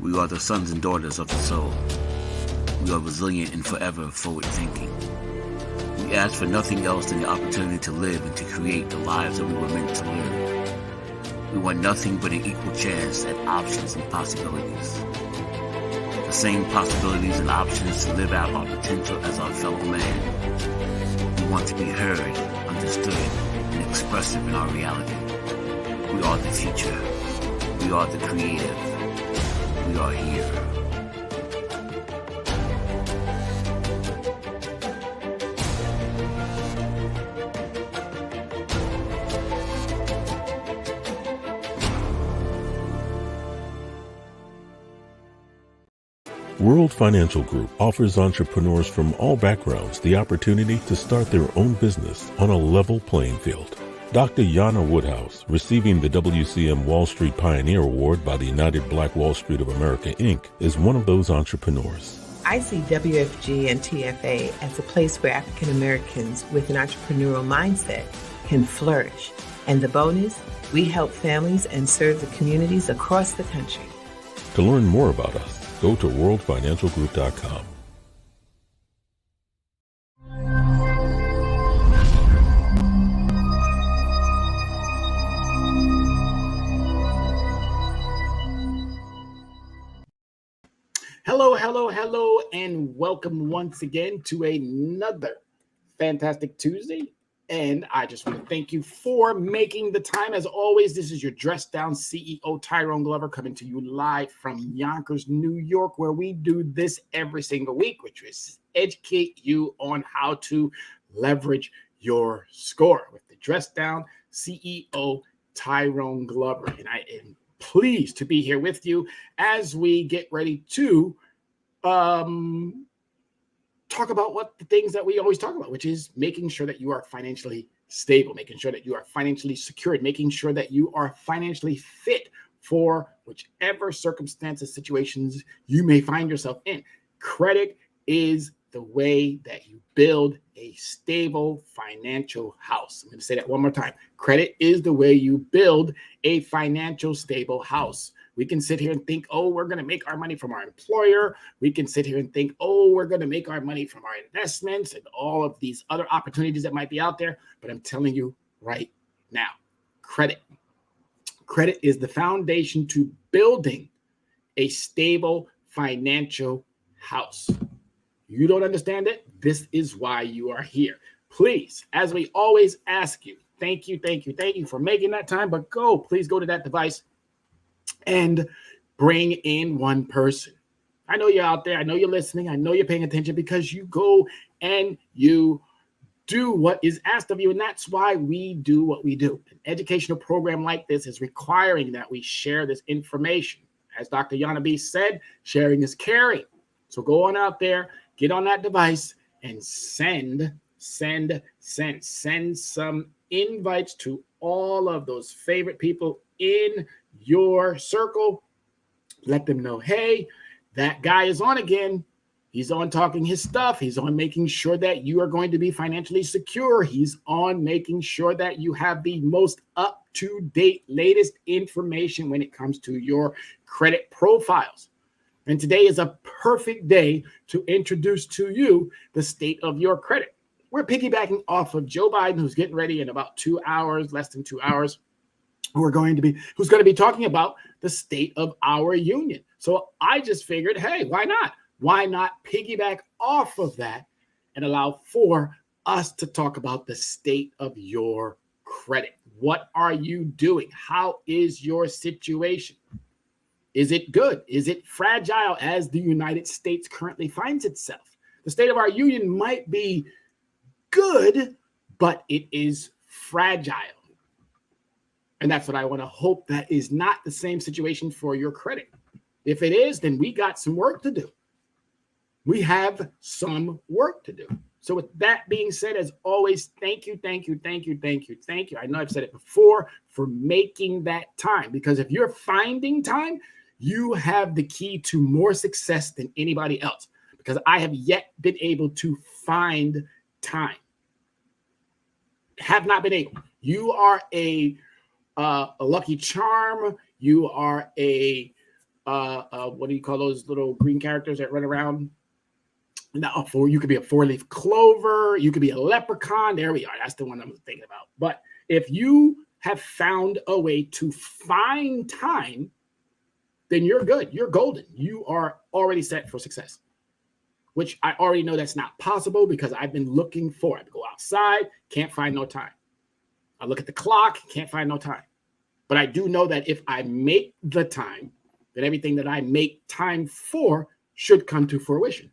We are the sons and daughters of the soul. We are resilient and forever forward-thinking. We ask for nothing else than the opportunity to live and to create the lives that we were meant to live. We want nothing but an equal chance at options and possibilities. The same possibilities and options to live out our potential as our fellow man. We want to be heard, understood, and expressive in our reality. We are the future. We are the creative. We are here. World Financial Group offers entrepreneurs from all backgrounds the opportunity to start their own business on a level playing field. Dr. Yana Woodhouse, receiving the WCM Wall Street Pioneer Award by the United Black Wall Street of America, Inc., is one of those entrepreneurs. I see WFG and TFA as a place where African Americans with an entrepreneurial mindset can flourish. And the bonus, we help families and serve the communities across the country. To learn more about us, go to worldfinancialgroup.com. Hello, and welcome once again to another fantastic Tuesday. And I just want to thank you for making the time. As always, this is your Dress Down CEO, Tyrone Glover, coming to you live from Yonkers, New York, where we do this every single week, which is educate you on how to leverage your score with the Dress Down CEO, Tyrone Glover. And I am pleased to be here with you as we get ready to talk about what the things that we always talk about, which is making sure that you are financially stable, making sure that you are financially secured, making sure that you are financially fit for whichever circumstances, situations you may find yourself in. Credit is the way that you build a stable financial house. I'm going to say that one more time. Credit is the way you build a financial stable house. We can sit here and think, oh, we're going to make our money from our employer. We can sit here and think, oh, we're going to make our money from our investments and all of these other opportunities that might be out there. But I'm telling you right now, credit is the foundation to building a stable financial house. You don't understand it? This is why you are here. Please, as we always ask you, thank you for making that time, but please go to that device and bring in one person. I know you're out there. I know you're listening. I know you're paying attention because you go and you do what is asked of you. And that's why we do what we do. An educational program like this is requiring that we share this information. As Dr. Yana B said, sharing is caring. So go on out there, get on that device and send some invites to all of those favorite people in your circle. Let them know, hey, that guy is on again. He's on talking his stuff. He's on making sure that you are going to be financially secure. He's on making sure that you have the most up-to-date, latest information when it comes to your credit profiles. And today is a perfect day to introduce to you the state of your credit. We're piggybacking off of Joe Biden, who's getting ready in about 2 hours, less than 2 hours, who's going to be talking about the state of our union. So I just figured, hey, why not? Why not piggyback off of that and allow for us to talk about the state of your credit? What are you doing? How is your situation? Is it good? Is it fragile as the United States currently finds itself? The state of our union might be good, but it is fragile. And that's what I want to hope that is not the same situation for your credit. If it is, then we got some work to do. We have some work to do. So with that being said, as always, thank you. I know I've said it before for making that time, because if you're finding time, you have the key to more success than anybody else, because I have yet been able to find time. Have not been able. You are a lucky charm. You are a what do you call those little green characters that run around? Now, you could be a 4-leaf clover. You could be a leprechaun. There we are. That's the one I'm thinking about. But if you have found a way to find time, then you're good. You're golden. You are already set for success, which I already know that's not possible because I've been looking for it. I go outside, can't find no time. I look at the clock, can't find no time. But I do know that if I make the time, then everything that I make time for should come to fruition.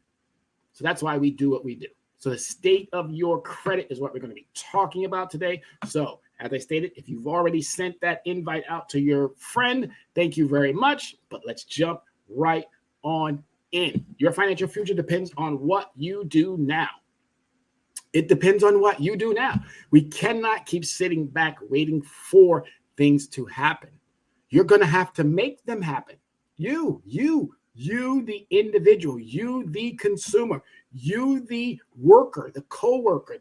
So that's why we do what we do. So the state of your credit is what we're going to be talking about today. So as I stated, if you've already sent that invite out to your friend, thank you very much. But let's jump right on in. Your financial future depends on what you do now. It depends on what you do now. We cannot keep sitting back waiting for things to happen. You're going to have to make them happen. You, the individual, you, the consumer, you, the worker, the co-worker,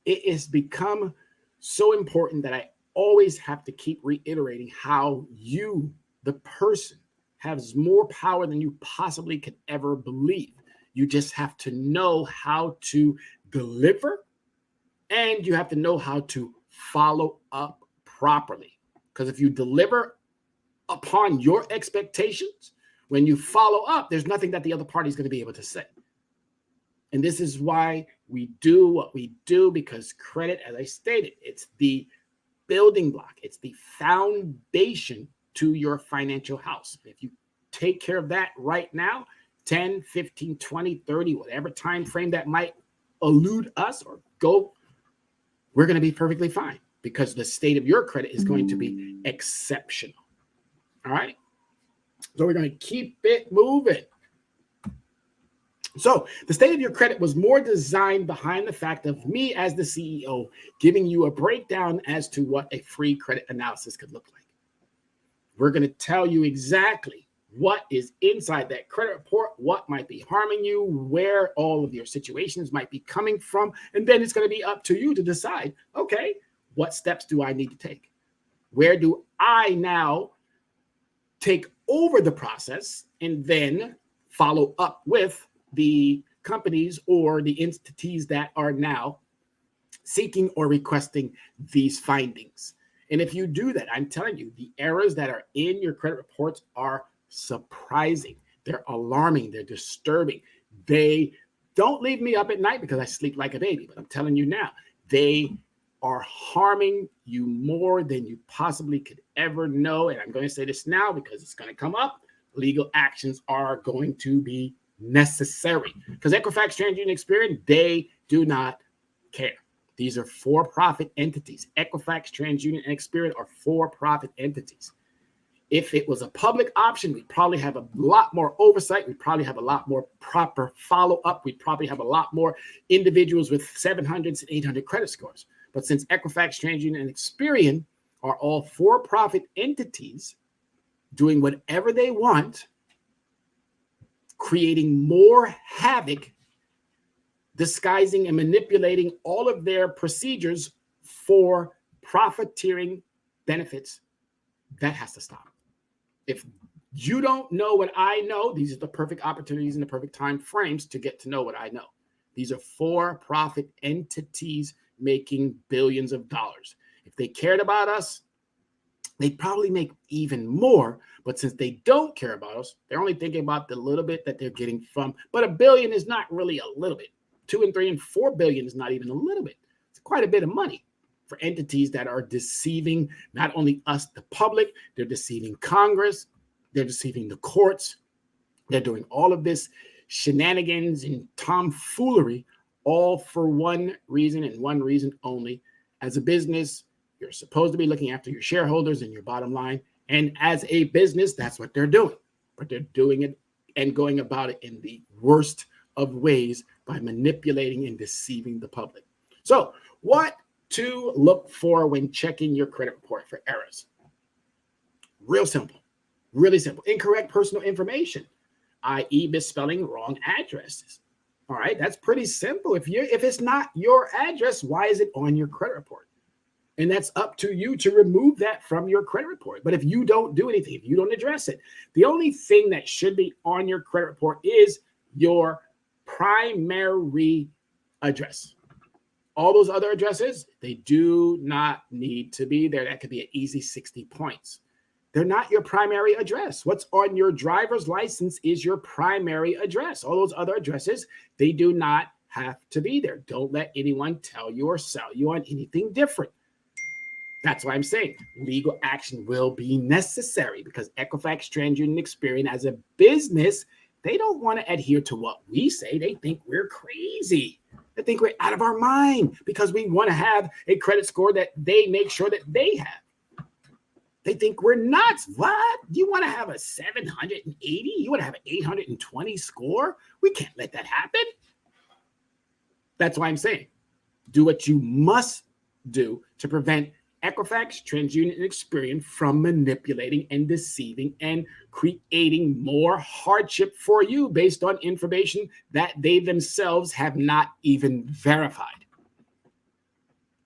it has become so important that I always have to keep reiterating how you, the person, has more power than you possibly could ever believe. You just have to know how to deliver, and you have to know how to follow up properly. Because if you deliver upon your expectations, when you follow up, there's nothing that the other party is going to be able to say. And this is why we do what we do, because credit, as I stated, it's the building block. It's the foundation to your financial house. If you take care of that right now, 10, 15, 20, 30, whatever time frame that might elude us or go, we're going to be perfectly fine because the state of your credit is going to be exceptional. All right. So we're going to keep it moving. So the state of your credit was more designed behind the fact of me as the CEO giving you a breakdown as to what a free credit analysis could look like. We're going to tell you exactly what is inside that credit report, what might be harming you, where all of your situations might be coming from. And then it's going to be up to you to decide, okay, what steps do I need to take? Where do I now take over the process and then follow up with the companies or the entities that are now seeking or requesting these findings? And if you do that, I'm telling you, the errors that are in your credit reports are surprising. They're alarming. They're disturbing. They don't leave me up at night because I sleep like a baby. But I'm telling you now, they are harming you more than you possibly could ever know. And I'm going to say this now because it's going to come up. Legal actions are going to be necessary because Equifax, TransUnion, Experian, they do not care. These are for-profit entities. Equifax, TransUnion, and Experian are for-profit entities. If it was a public option, we'd probably have a lot more oversight. We'd probably have a lot more proper follow-up. We'd probably have a lot more individuals with 700s and 800 credit scores. But since Equifax, TransUnion, and Experian are all for-profit entities doing whatever they want, creating more havoc, disguising and manipulating all of their procedures for profiteering benefits, that has to stop. If you don't know what I know, these are the perfect opportunities and the perfect time frames to get to know what I know. These are for-profit entities making billions of dollars. If they cared about us, they'd probably make even more. But since they don't care about us, they're only thinking about the little bit that they're getting from. But $1 billion is not really a little bit. 2 and 3 and 4 billion is not even a little bit. It's quite a bit of money for entities that are deceiving not only us, the public, they're deceiving Congress, they're deceiving the courts. They're doing all of this shenanigans and tomfoolery, all for one reason and one reason only. As a business, you're supposed to be looking after your shareholders and your bottom line. And as a business, that's what they're doing. But they're doing it and going about it in the worst of ways by manipulating and deceiving the public. So what to look for when checking your credit report for errors? Real simple, really simple. Incorrect personal information, i.e. misspelling wrong addresses. All right, that's pretty simple. If it's not your address, why is it on your credit report? And that's up to you to remove that from your credit report. But if you don't do anything, if you don't address it, the only thing that should be on your credit report is your primary address. All those other addresses, they do not need to be there. That could be an easy 60 points. They're not your primary address. What's on your driver's license is your primary address. All those other addresses, they do not have to be there. Don't let anyone tell you or sell you on anything different. That's why I'm saying legal action will be necessary, because Equifax, TransUnion, Experian, as a business, they don't want to adhere to what we say. They think we're crazy. They think we're out of our mind because we want to have a credit score that they make sure that they have. They think we're nuts. What? You want to have a 780? You want to have an 820 score? We can't let that happen. That's why I'm saying do what you must do to prevent Equifax, TransUnion, and Experian from manipulating and deceiving and creating more hardship for you based on information that they themselves have not even verified.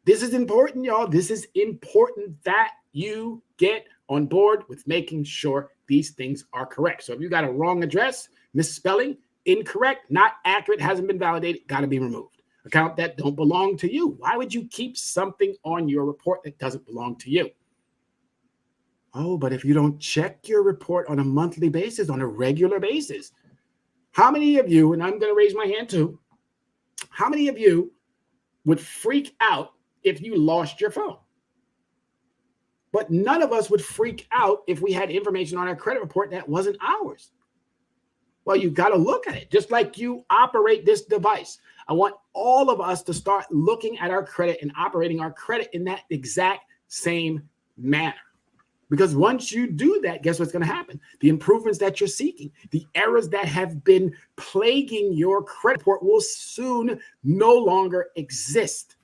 This is important, y'all. This is important that you get on board with making sure these things are correct. So if you got a wrong address, misspelling, incorrect, not accurate, hasn't been validated, got to be removed. Account that don't belong to you. Why would you keep something on your report that doesn't belong to you? Oh, but if you don't check your report on a monthly basis, on a regular basis, how many of you, and I'm going to raise my hand too, how many of you would freak out if you lost your phone? But none of us would freak out if we had information on our credit report that wasn't ours. Well, you got to look at it, just like you operate this device. I want all of us to start looking at our credit and operating our credit in that exact same manner. Because once you do that, guess what's going to happen? The improvements that you're seeking, the errors that have been plaguing your credit report will soon no longer exist.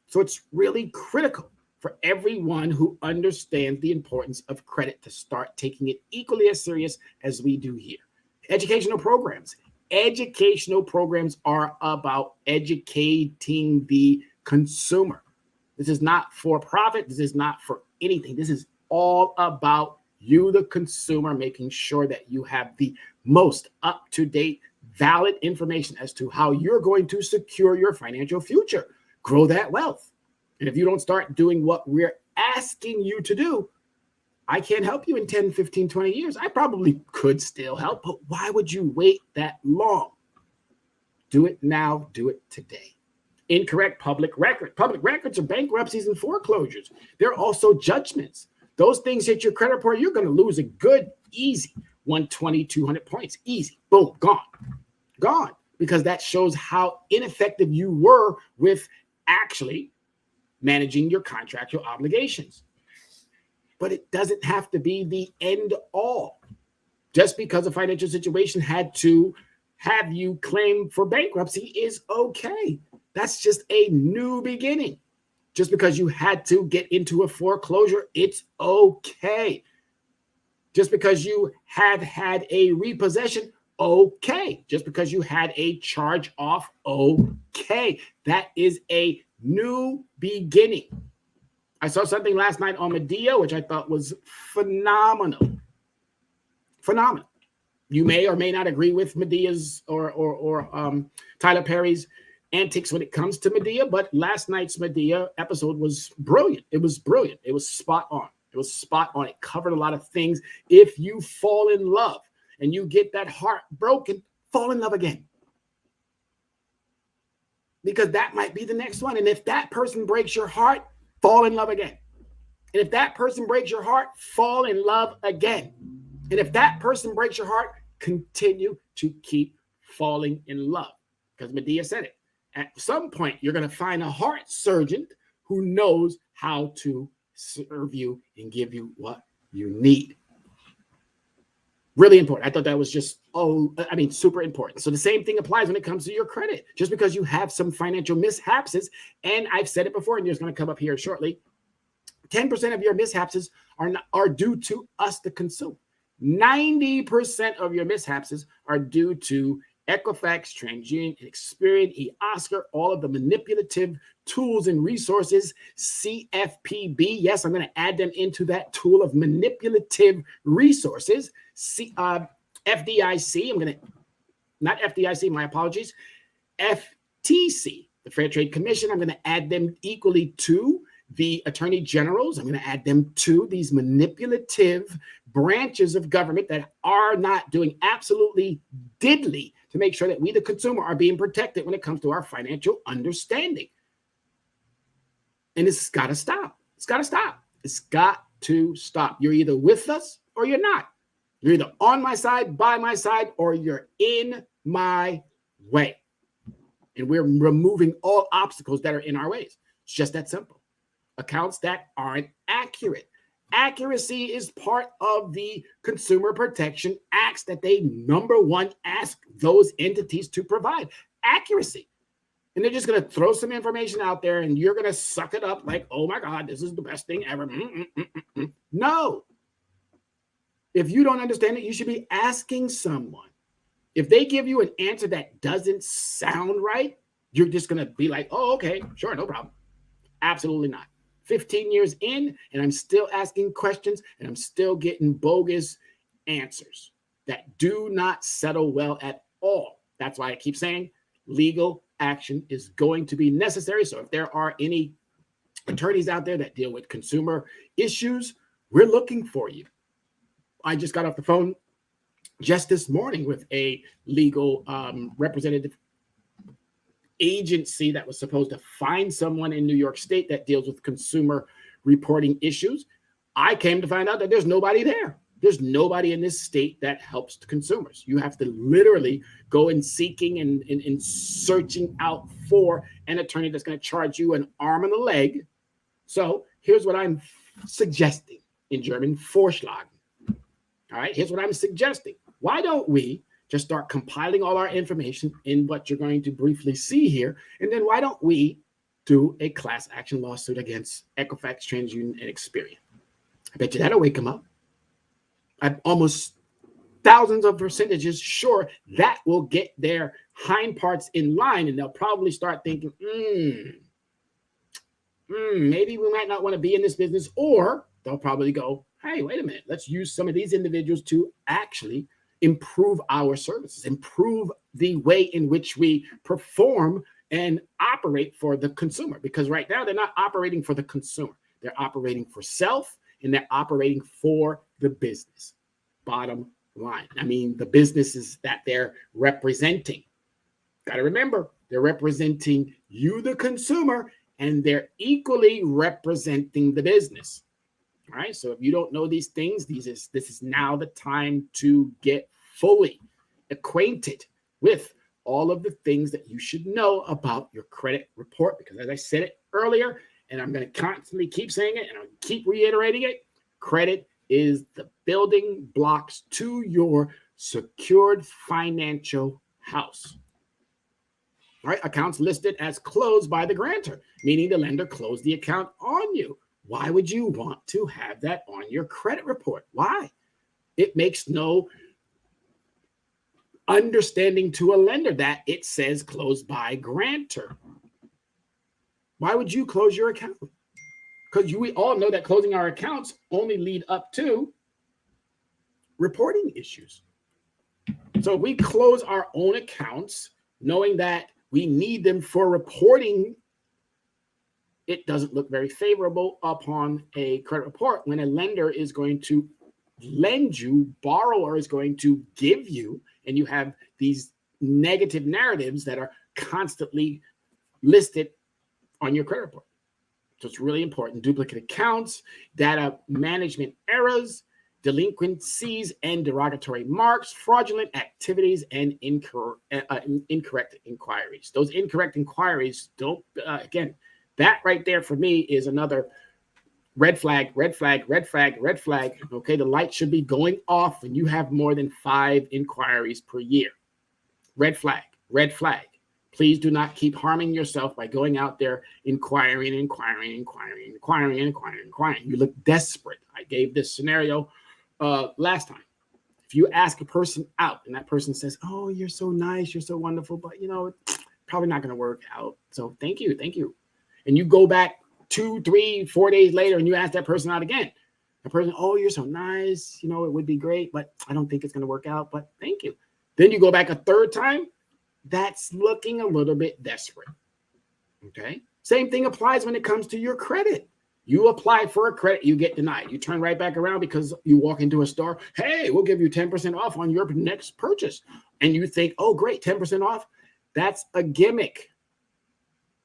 So it's really critical for everyone who understands the importance of credit to start taking it equally as serious as we do here. Educational programs. Educational programs are about educating the consumer. This is not for profit. This is not for anything. This is all about you, the consumer, making sure that you have the most up-to-date, valid information as to how you're going to secure your financial future, grow that wealth. And if you don't start doing what we're asking you to do, I can't help you in 10, 15, 20 years. I probably could still help, but why would you wait that long? Do it now. Do it today. Incorrect public record. Public records are bankruptcies and foreclosures. They're also judgments. Those things hit your credit report, you're going to lose a good, easy 120, 200 points. Easy. Boom. Gone. Gone. Because that shows how ineffective you were with actually managing your contractual obligations. But it doesn't have to be the end all. Just because a financial situation had to have you claim for bankruptcy is okay. That's just a new beginning. Just because you had to get into a foreclosure, it's okay. Just because you have had a repossession, okay. Just because you had a charge off, okay. That is a new beginning. I saw something last night on Medea, which I thought was phenomenal. Phenomenal. You may or may not agree with Medea's or Tyler Perry's antics when it comes to Medea, but last night's Medea episode was brilliant. It was brilliant. It was spot on. It was spot on. It covered a lot of things. If you fall in love and you get that heart broken, fall in love again. Because that might be the next one. And if that person breaks your heart, fall in love again. And if that person breaks your heart, fall in love again. And if that person breaks your heart, continue to keep falling in love. Because Medea said it. At some point, you're going to find a heart surgeon who knows how to serve you and give you what you need. Really important. I thought that was just, super important. So the same thing applies when it comes to your credit. Just because you have some financial mishaps, and I've said it before, and it's going to come up here shortly, 10% of your mishaps are due to us, the consumer. 90% of your mishaps are due to Equifax, TransUnion, Experian, eOscar, all of the manipulative tools and resources, CFPB. Yes, I'm going to add them into that tool of manipulative resources. FDIC, not FDIC, my apologies. FTC, the Fair Trade Commission, I'm going to add them equally to the attorney generals. I'm going to add them to these manipulative branches of government that are not doing absolutely diddly to make sure that we, the consumer, are being protected when it comes to our financial understanding. And it's got to stop. It's got to stop. It's got to stop. You're either with us or you're not. You're either on my side, by my side, or you're in my way. And we're removing all obstacles that are in our ways. It's just that simple. Accounts that aren't accurate. Accuracy is part of the Consumer Protection Acts that they, number one, ask those entities to provide. Accuracy. And they're just going to throw some information out there and you're going to suck it up like, oh my God, this is the best thing ever. No. If you don't understand it, you should be asking someone. If they give you an answer that doesn't sound right, you're just going to be like, oh, okay, sure, no problem. Absolutely not. 15 years in, and I'm still asking questions, and I'm still getting bogus answers that do not settle well at all. That's why I keep saying legal action is going to be necessary. So if there are any attorneys out there that deal with consumer issues, we're looking for you. I just got off the phone just this morning with a legal representative agency that was supposed to find someone in New York State that deals with consumer reporting issues. I came to find out that there's nobody there. There's nobody in this state that helps consumers. You have to literally go and seeking and searching out for an attorney that's going to charge you an arm and a leg. So here's what I'm suggesting in German, Vorschlagen. All right, here's what I'm suggesting. Why don't we just start compiling all our information in what you're going to briefly see here, and then why don't we do a class action lawsuit against Equifax, TransUnion, and Experian? I bet you that'll wake them up. I'm almost thousands of percentages sure that will get their hind parts in line, and they'll probably start thinking, maybe we might not want to be in this business, or they'll probably go, hey, wait a minute, let's use some of these individuals to actually improve our services, improve the way in which we perform and operate for the consumer. Because right now they're not operating for the consumer. They're operating for self and they're operating for the business. Bottom line. I mean, the businesses that they're representing. Got to remember, they're representing you, the consumer, and they're equally representing the business. All right. So if you don't know these things, this is now the time to get fully acquainted with all of the things that you should know about your credit report. Because as I said it earlier, and I'm going to constantly keep saying it and I'll keep reiterating it, credit is the building blocks to your secured financial house. All right. Accounts listed as closed by the grantor, meaning the lender closed the account on you. Why would you want to have that on your credit report? Why? It makes no understanding to a lender that it says closed by grantor. Why would you close your account? Because we all know that closing our accounts only lead up to reporting issues. So if we close our own accounts, knowing that we need them for reporting, it doesn't look very favorable upon a credit report when a lender is going to lend you, borrower is going to give you, and you have these negative narratives that are constantly listed on your credit report. So it's really important. Duplicate accounts, data management errors, delinquencies and derogatory marks, fraudulent activities, and incorrect inquiries. Those incorrect inquiries don't, again, that right there for me is another red flag, red flag, red flag, red flag. Okay, the light should be going off when you have more than 5 inquiries per year. Red flag, red flag. Please do not keep harming yourself by going out there inquiring. You look desperate. I gave this scenario last time. If you ask a person out and that person says, oh, you're so nice, you're so wonderful, but it's probably not going to work out. So thank you. And you go back 2, 3, 4 days later and you ask that person out again. The person, oh, you're so nice. It would be great, but I don't think it's going to work out, but thank you. Then you go back a third time. That's looking a little bit desperate. Okay. Same thing applies when it comes to your credit. You apply for a credit, you get denied. You turn right back around because you walk into a store. Hey, we'll give you 10% off on your next purchase. And you think, oh, great, 10% off. That's a gimmick.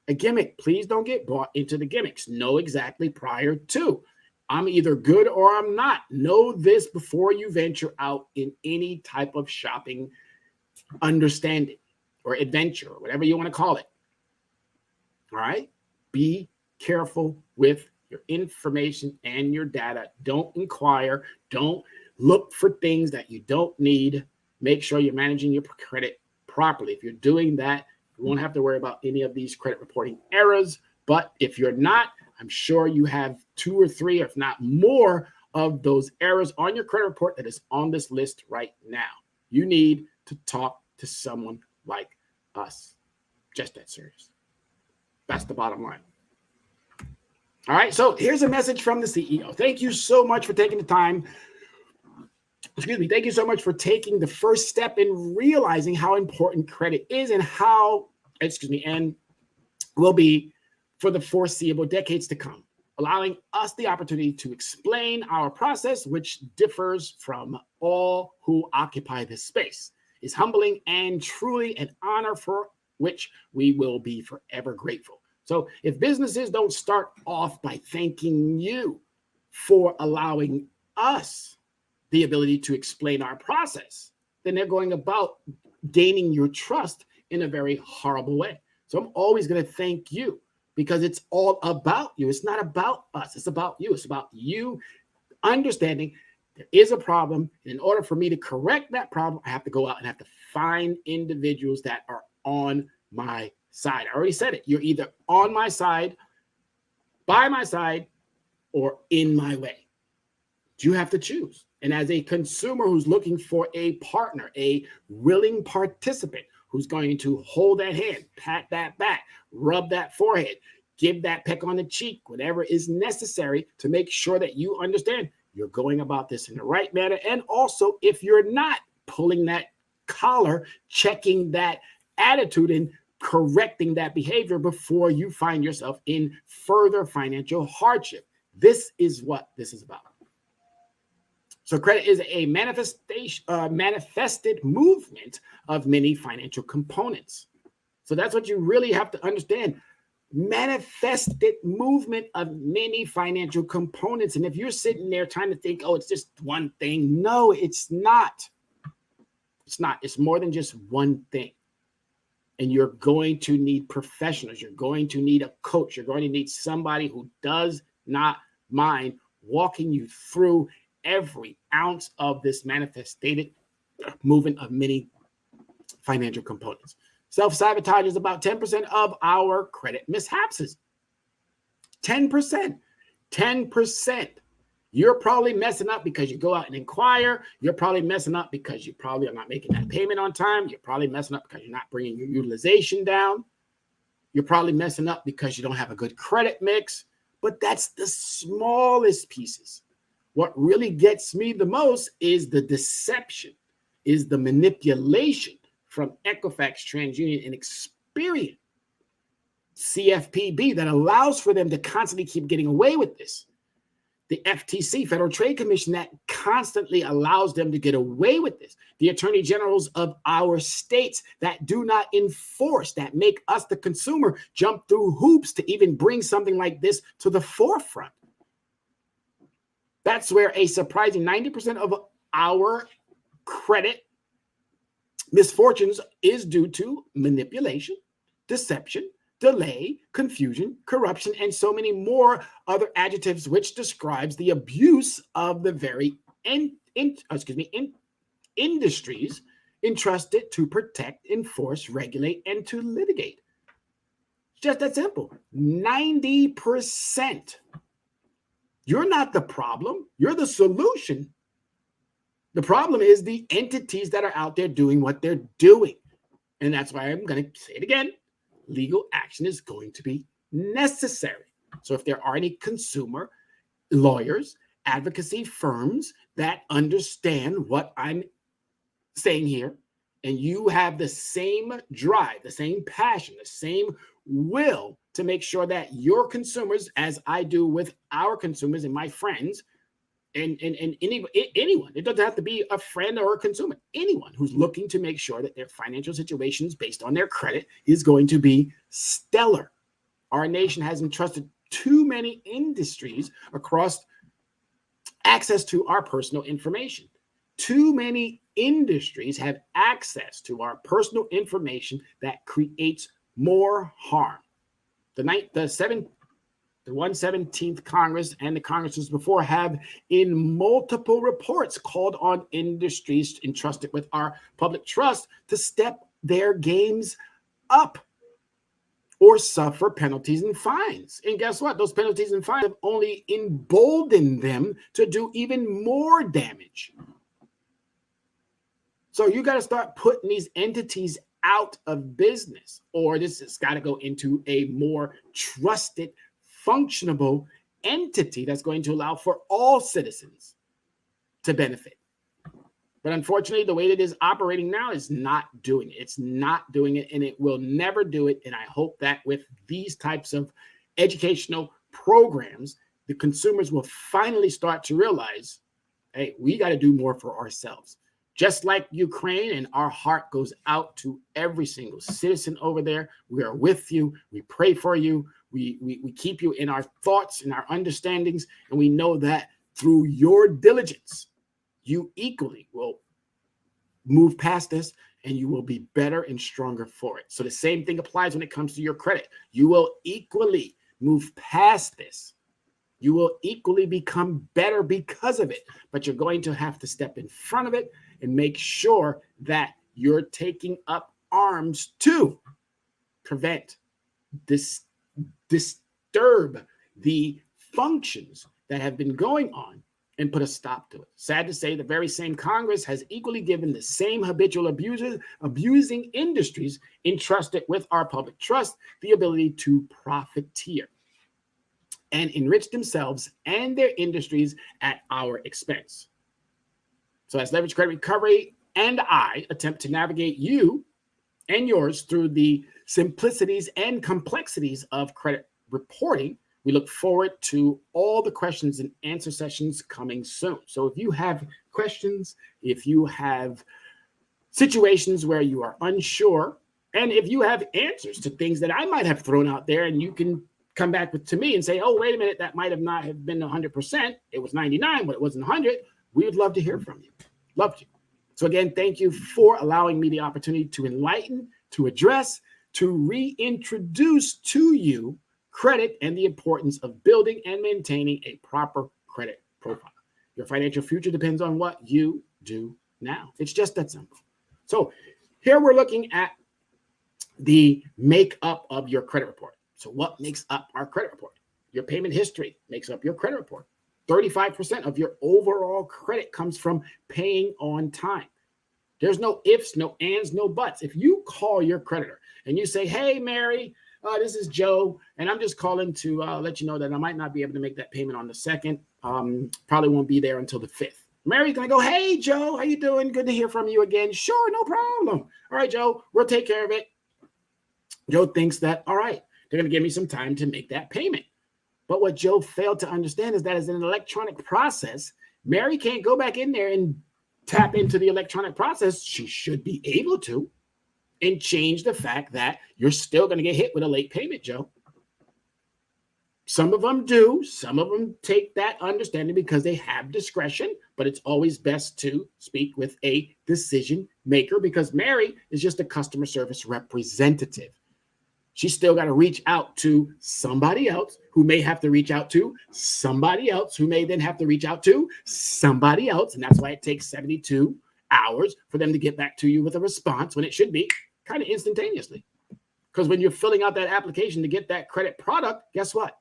A gimmick. Please don't get bought into the gimmicks. Know exactly prior to. I'm either good or I'm not. Know this before you venture out in any type of shopping understanding or adventure or whatever you want to call it. All right? Be careful with your information and your data. Don't inquire. Don't look for things that you don't need. Make sure you're managing your credit properly. If you're doing that, you won't have to worry about any of these credit reporting errors. But if you're not, I'm sure you have 2 or 3, if not more, of those errors on your credit report that is on this list right now. You need to talk to someone like us. Just that serious. That's the bottom line. All right, so here's a message from the CEO. Thank you so much for taking the time. Thank you so much for taking the first step in realizing how important credit is and and will be for the foreseeable decades to come, allowing us the opportunity to explain our process, which differs from all who occupy this space, is humbling and truly an honor for which we will be forever grateful. So if businesses don't start off by thanking you for allowing us the ability to explain our process, then they're going about gaining your trust in a very horrible way. So I'm always going to thank you because it's all about you. It's not about us. It's about you. It's about you understanding there is a problem. And in order for me to correct that problem, I have to go out and have to find individuals that are on my side. I already said it. You're either on my side, by my side, or in my way. You have to choose. And as a consumer who's looking for a partner, a willing participant who's going to hold that hand, pat that back, rub that forehead, give that peck on the cheek, whatever is necessary to make sure that you understand you're going about this in the right manner. And also, if you're not pulling that collar, checking that attitude and correcting that behavior before you find yourself in further financial hardship. This is what this is about. So credit is a manifested movement of many financial components. So that's what you really have to understand. Manifested movement of many financial components. And if you're sitting there trying to think, oh, it's just one thing. No, it's not. It's not. It's more than just one thing. And you're going to need professionals. You're going to need a coach. You're going to need somebody who does not mind walking you through every ounce of this manifested movement of many financial components. Self-sabotage is about 10% of our credit mishaps. 10%. 10%. You're probably messing up because you go out and inquire. You're probably messing up because you probably are not making that payment on time. You're probably messing up because you're not bringing your utilization down. You're probably messing up because you don't have a good credit mix. But that's the smallest pieces. What really gets me the most is the deception, is the manipulation from Equifax, TransUnion, and Experian, CFPB, that allows for them to constantly keep getting away with this. The FTC, Federal Trade Commission, that constantly allows them to get away with this. The attorney generals of our states that do not enforce, that make us, the consumer, jump through hoops to even bring something like this to the forefront. That's where a surprising 90% of our credit misfortunes is due to manipulation, deception, delay, confusion, corruption, and so many more other adjectives, which describes the abuse of the very industries entrusted to protect, enforce, regulate, and to litigate. Just that simple. 90%. You're not the problem. You're the solution. The problem is the entities that are out there doing what they're doing. And that's why I'm going to say it again. Legal action is going to be necessary. So if there are any consumer lawyers, advocacy firms that understand what I'm saying here, and you have the same drive, the same passion, the same will to make sure that your consumers, as I do with our consumers and my friends, and anyone, it doesn't have to be a friend or a consumer, anyone who's looking to make sure that their financial situations based on their credit is going to be stellar. Our nation has entrusted too many industries across access to our personal information. Too many industries have access to our personal information that creates more harm. The 117th Congress and the Congresses before have in multiple reports called on industries entrusted with our public trust to step their games up or suffer penalties and fines. And guess what? Those penalties and fines have only emboldened them to do even more damage. So you got to start putting these entities out of business, or this has got to go into a more trusted, functionable entity that's going to allow for all citizens to benefit. But unfortunately, the way that it is operating now is not doing it. It's not doing it, and it will never do it. And I hope that with these types of educational programs, the consumers will finally start to realize, hey, we got to do more for ourselves. Just like Ukraine, and our heart goes out to every single citizen over there. We are with you. We pray for you. We keep you in our thoughts and our understandings. And we know that through your diligence, you equally will move past this and you will be better and stronger for it. So the same thing applies when it comes to your credit. You will equally move past this. You will equally become better because of it, but you're going to have to step in front of it and make sure that you're taking up arms to prevent disturb the functions that have been going on and put a stop to it. Sad to say, the very same Congress has equally given the same habitual abusers, abusing industries entrusted with our public trust the ability to profiteer and enrich themselves and their industries at our expense. So as Leverage Credit Recovery and I attempt to navigate you and yours through the simplicities and complexities of credit reporting, we look forward to all the questions and answer sessions coming soon. So if you have questions, if you have situations where you are unsure, and if you have answers to things that I might have thrown out there, and you can come back to me and say, oh, wait a minute, that might have not have been 100%. It was 99, but it wasn't 100. We would love to hear from you. Love you. So again, thank you for allowing me the opportunity to enlighten, to address, to reintroduce to you credit and the importance of building and maintaining a proper credit profile. Your financial future depends on what you do now. It's just that simple. So here we're looking at the makeup of your credit report. So what makes up our credit report? Your payment history makes up your credit report. 35% of your overall credit comes from paying on time. There's no ifs, no ands, no buts. If you call your creditor and you say, hey, Mary, this is Joe, and I'm just calling to let you know that I might not be able to make that payment on the 2nd. Probably won't be there until the 5th. Mary's going to go, hey, Joe, how you doing? Good to hear from you again. Sure, no problem. All right, Joe, we'll take care of it. Joe thinks that, all right, they're going to give me some time to make that payment. But what Joe failed to understand is that as an electronic process, Mary can't go back in there and tap into the electronic process. She should be able to, and change the fact that you're still going to get hit with a late payment, Joe. Some of them do. Some of them take that understanding because they have discretion, but it's always best to speak with a decision maker because Mary is just a customer service representative. She's still got to reach out to somebody else who may have to reach out to somebody else who may then have to reach out to somebody else. And that's why it takes 72 hours for them to get back to you with a response when it should be kind of instantaneously. Because when you're filling out that application to get that credit product, guess what?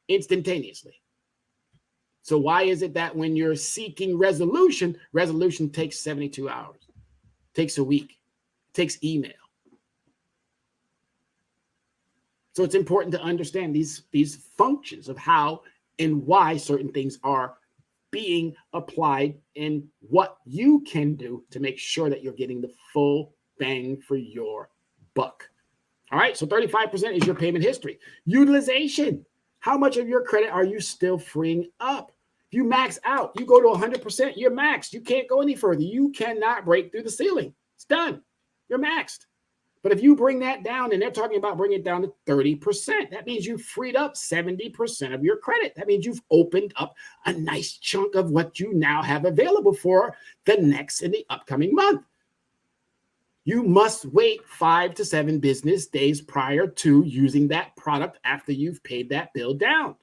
Instantaneously. So why is it that when you're seeking resolution takes 72 hours, takes a week, takes email? So it's important to understand these functions of how and why certain things are being applied and what you can do to make sure that you're getting the full bang for your buck. All right, so 35% is your payment history. Utilization. How much of your credit are you still freeing up? If you max out, you go to 100%, you're maxed. You can't go any further. You cannot break through the ceiling. It's done. You're maxed. But if you bring that down, and they're talking about bringing it down to 30%, that means you've freed up 70% of your credit. That means you've opened up a nice chunk of what you now have available for the next and the upcoming month. You must wait 5 to 7 business days prior to using that product after you've paid that bill down.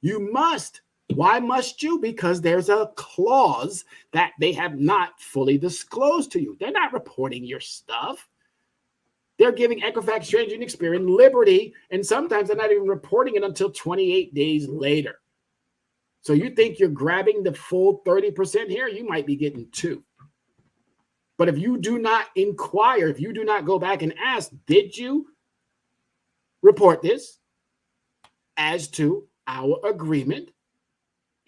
You must. Why must you? Because there's a clause that they have not fully disclosed to you. They're not reporting your stuff. They're giving Equifax, TransUnion, Experian liberty, and sometimes they're not even reporting it until 28 days later. So you think you're grabbing the full 30% here? You might be getting 2. But if you do not inquire, if you do not go back and ask, did you report this as to our agreement?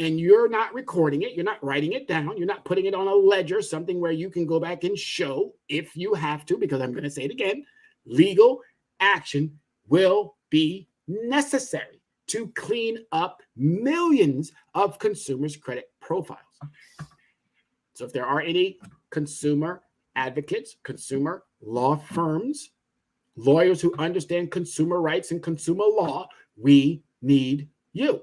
And you're not recording it, you're not writing it down, you're not putting it on a ledger, something where you can go back and show if you have to, because I'm going to say it again, legal action will be necessary to clean up millions of consumers' credit profiles. So if there are any consumer advocates, consumer law firms, lawyers who understand consumer rights and consumer law, we need you.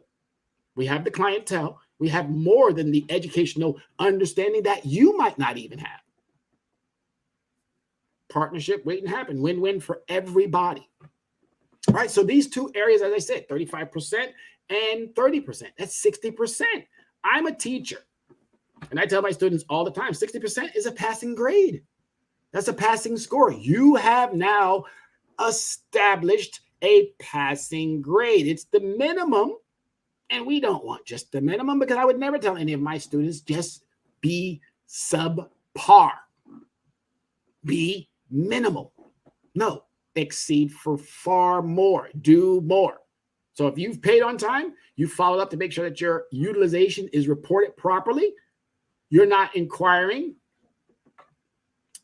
We have the clientele. We have more than the educational understanding that you might not even have. Partnership waiting to happen. Win-win for everybody. All right, so these two areas, as I said, 35% and 30%. That's 60%. I'm a teacher, and I tell my students all the time, 60% is a passing grade. That's a passing score. You have now established a passing grade. It's the minimum. And we don't want just the minimum, because I would never tell any of my students just be subpar. Be minimal. No, exceed for far more. Do more. So if you've paid on time, you followed up to make sure that your utilization is reported properly. You're not inquiring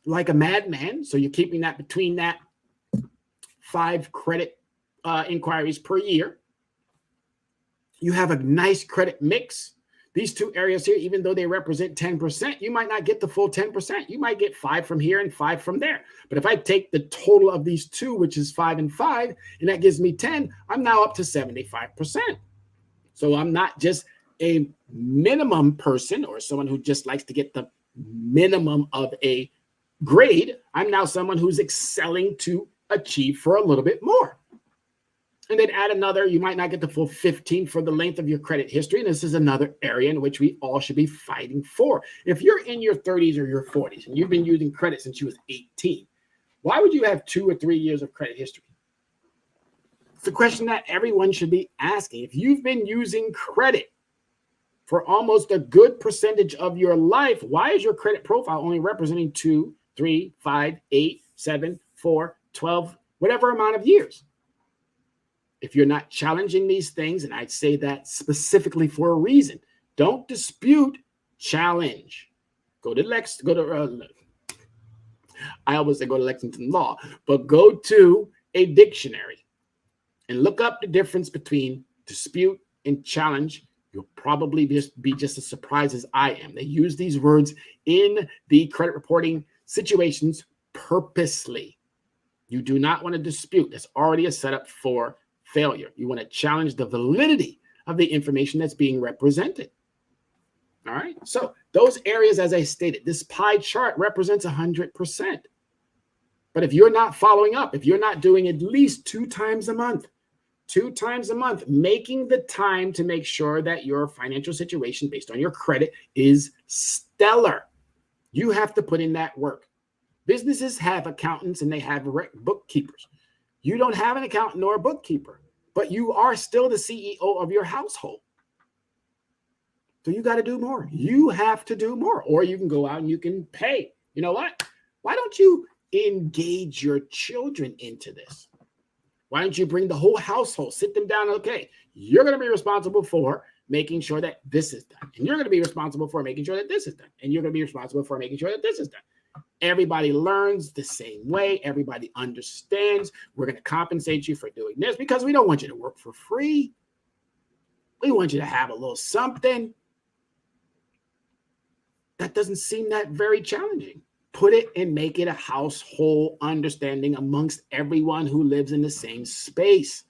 like a madman. So you're keeping that between that 5 credit inquiries per year. You have a nice credit mix. These two areas here, even though they represent 10%, you might not get the full 10%. You might get 5 from here and 5 from there. But if I take the total of these two, which is 5 and 5, and that gives me 10, I'm now up to 75%. So I'm not just a minimum person or someone who just likes to get the minimum of a grade. I'm now someone who's excelling to achieve for a little bit more. And then add another, you might not get the full 15 for the length of your credit history. And this is another area in which we all should be fighting for. If you're in your 30s or your 40s and you've been using credit since you was 18, why would you have 2 or 3 years of credit history? It's a question that everyone should be asking. If you've been using credit for almost a good percentage of your life, why is your credit profile only representing 2, 3, 5, 8, 7, 4, 12, whatever amount of years? If you're not challenging these things, and I'd say that specifically for a reason, don't dispute, challenge. I always say go to Lexington Law, but go to a dictionary and look up the difference between dispute and challenge. You'll probably be just as surprised as I am. They use these words in the credit reporting situations purposely. You do not want to dispute. That's already a setup for failure. You want to challenge the validity of the information that's being represented. All right. So those areas, as I stated, this pie chart represents 100%. But if you're not following up, if you're not doing at least 2 times a month, making the time to make sure that your financial situation based on your credit is stellar, you have to put in that work. Businesses have accountants and they have bookkeepers. You don't have an accountant nor a bookkeeper, but you are still the CEO of your household. So you got to do more. You have to do more, or you can go out and you can pay. You know what? Why don't you engage your children into this? Why don't you bring the whole household, sit them down? Okay, you're going to be responsible for making sure that this is done. And you're going to be responsible for making sure that this is done. And you're going to be responsible for making sure that this is done. Everybody learns the same way. Everybody understands. We're going to compensate you for doing this because we don't want you to work for free. We want you to have a little something. That doesn't seem that very challenging. Put it and make it a household understanding amongst everyone who lives in the same space.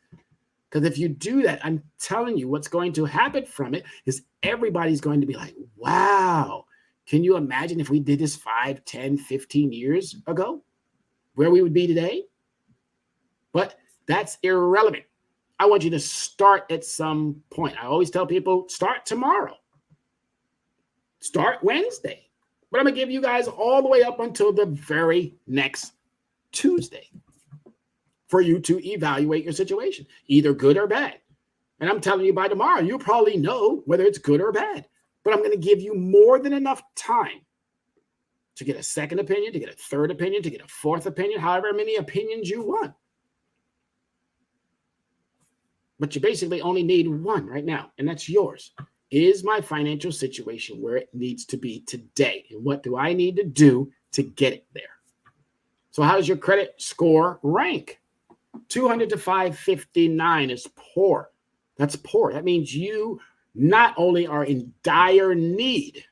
Because if you do that, I'm telling you what's going to happen from it is everybody's going to be like, wow, can you imagine if we did this 5, 10, 15 years ago, where we would be today? But that's irrelevant. I want you to start at some point. I always tell people, start tomorrow. Start Wednesday. But I'm going to give you guys all the way up until the very next Tuesday for you to evaluate your situation, either good or bad. And I'm telling you, by tomorrow, you'll probably know whether it's good or bad. But I'm going to give you more than enough time to get a second opinion, to get a third opinion, to get a fourth opinion, however many opinions you want. But you basically only need one right now, and that's yours. Is my financial situation where it needs to be today? And what do I need to do to get it there? So how does your credit score rank? 200 to 559 is poor. That's poor. That means you not only are in dire need,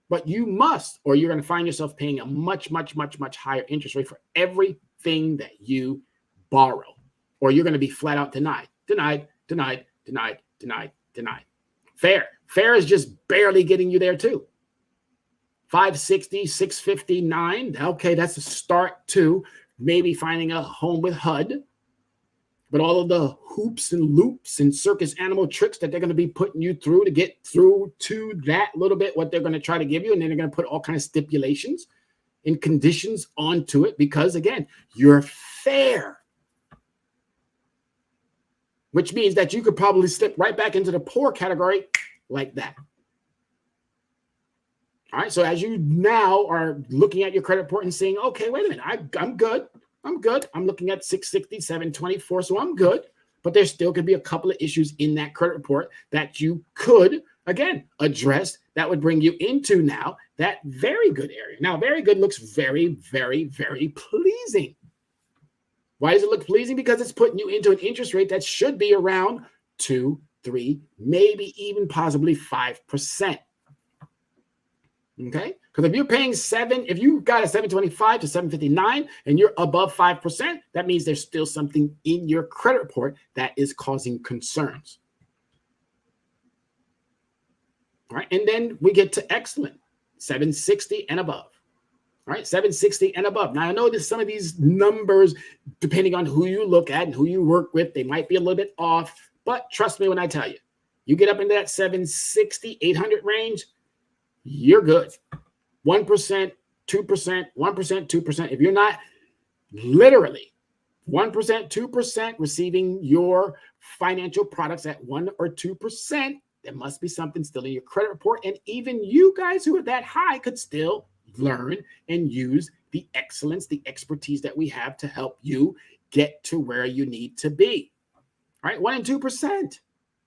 but you must, or you're going to find yourself paying a much, much, much, much higher interest rate for everything that you borrow, or you're going to be flat out denied. Fair is just barely getting you there too. 560, 659. Okay, that's a start to maybe finding a home with HUD. But all of the hoops and loops and circus animal tricks that they're going to be putting you through to get through to that little bit, what they're going to try to give you, and then they're going to put all kinds of stipulations and conditions onto it because, again, you're fair. Which means that you could probably slip right back into the poor category like that. All right, so as you now are looking at your credit report and saying, okay, wait a minute, I'm good. I'm looking at 660, 724, so I'm good. But there still could be a couple of issues in that credit report that you could, again, address that would bring you into now that very good area. Now, very good looks very, very, very pleasing. Why does it look pleasing? Because it's putting you into an interest rate that should be around 2, 3, maybe even possibly 5%. Okay? Because if you're paying if you got a 725 to 759 and you're above 5%, that means there's still something in your credit report that is causing concerns. All right. And then we get to excellent, 760 and above. All right, 760 and above. Now, I know that some of these numbers, depending on who you look at and who you work with, they might be a little bit off. But trust me when I tell you, you get up into that 760, 800 range, you're good. 1%, 2%, 1%, 2%. If you're not literally 1%, 2% receiving your financial products at 1 or 2%, there must be something still in your credit report. And even you guys who are that high could still learn and use the excellence, the expertise that we have to help you get to where you need to be. All right, 1 and 2%.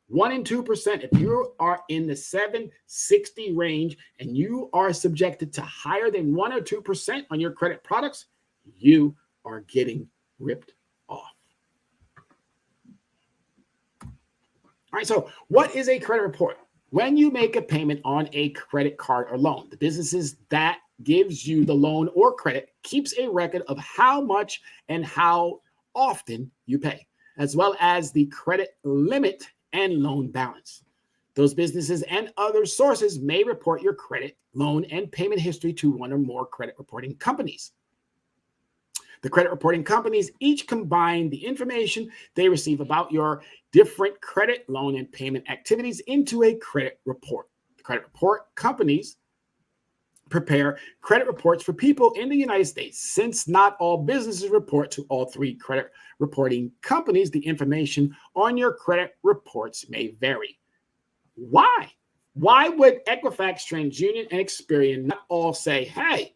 1 and 2%. If you are in the 760 range and you are subjected to higher than 1 or 2% on your credit products, you are getting ripped off. All right, so what is a credit report? When you make a payment on a credit card or loan, the businesses that gives you the loan or credit keeps a record of how much and how often you pay, as well as the credit limit and loan balance. Those businesses and other sources may report your credit, loan, and payment history to one or more credit reporting companies. The credit reporting companies each combine the information they receive about your different credit, loan, and payment activities into a credit report. The credit report companies prepare credit reports for people in the United States. Since not all businesses report to all 3 credit reporting companies, the information on your credit reports may vary. Why? Why would Equifax, TransUnion, and Experian not all say, hey,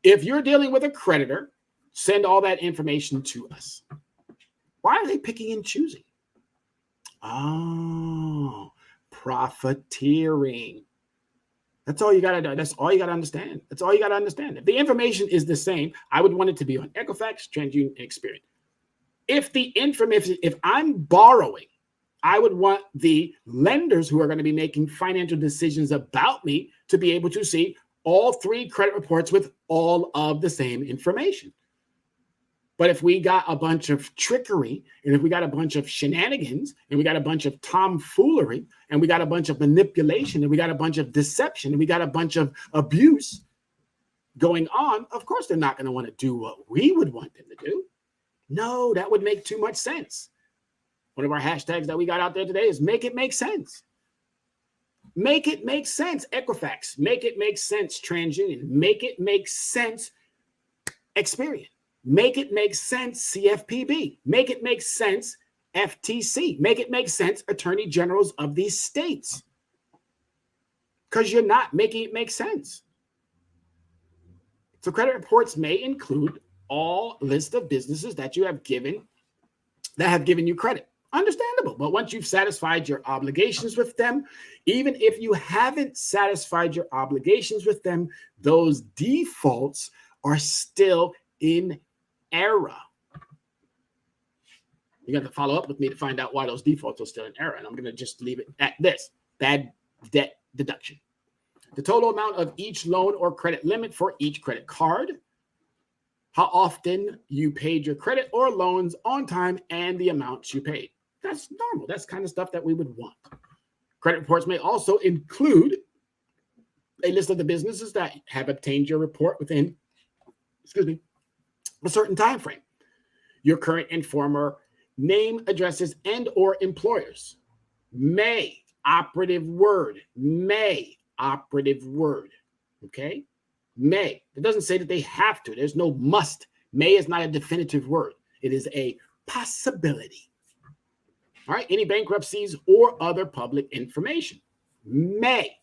if you're dealing with a creditor, send all that information to us? Why are they picking and choosing? Oh, profiteering. That's all you got to do. That's all you got to understand. That's all you got to understand. If the information is the same, I would want it to be on Equifax, TransUnion, and Experian. If I'm borrowing, I would want the lenders who are going to be making financial decisions about me to be able to see all 3 credit reports with all of the same information. But if we got a bunch of trickery, and if we got a bunch of shenanigans, and we got a bunch of tomfoolery, and we got a bunch of manipulation, and we got a bunch of deception, and we got a bunch of abuse going on, of course they're not going to want to do what we would want them to do. No, that would make too much sense. One of our hashtags that we got out there today is make it make sense. Make it make sense, Equifax. Make it make sense, TransUnion. Make it make sense, Experian. Make it make sense, CFPB. Make it make sense, FTC. Make it make sense, attorney generals of these states. Because you're not making it make sense. So credit reports may include all list of businesses that you have given, that have given you credit. Understandable. But once you've satisfied your obligations with them, even if you haven't satisfied your obligations with them, those defaults are still in error. You got to follow up with me to find out why those defaults are still in error. And I'm going to just leave it at this: bad debt deduction. The total amount of each loan or credit limit for each credit card, how often you paid your credit or loans on time, and the amounts you paid. That's normal. That's kind of stuff that we would want. Credit reports may also include a list of the businesses that have obtained your report within, a certain time frame. Your current and former name, addresses, and or employers. May, operative word. May, operative word. Okay? May. It doesn't say that they have to. There's no must. May is not a definitive word. It is a possibility. All right, any bankruptcies or other public information. May.